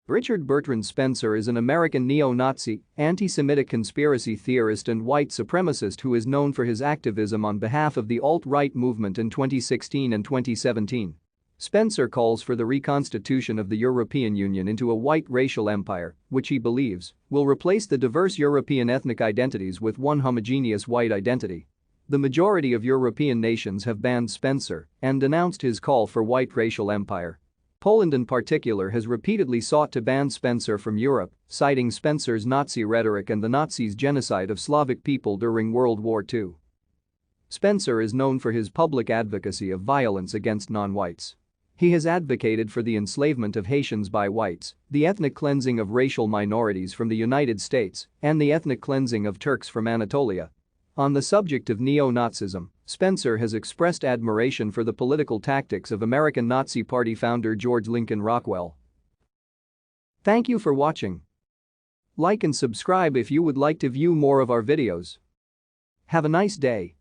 Bertrand Spencer is an American neo-Nazi, anti-Semitic conspiracy theorist and white supremacist who is known for his activism on behalf of the alt-right movement in 2016 and 2017. Spencer calls for the reconstitution of the European Union into a white racial empire, which he believes will replace the diverse European ethnic identities with one homogeneous white identity. The majority of European nations have banned Spencer and denounced his call for white racial empire. Poland in particular has repeatedly sought to ban Spencer from Europe, citing Spencer's Nazi rhetoric and the Nazis' genocide of Slavic people during World War II. Spencer is known for his public advocacy of violence against non-whites. He has advocated for the enslavement of Haitians by whites, the ethnic cleansing of racial minorities from the United States, and the ethnic cleansing of Turks from Anatolia. On the subject of neo-Nazism, Spencer has expressed admiration for the political tactics of American Nazi Party founder George Lincoln Rockwell. Thank you for watching. Like and subscribe if you would like to view more of our videos. Have a nice day.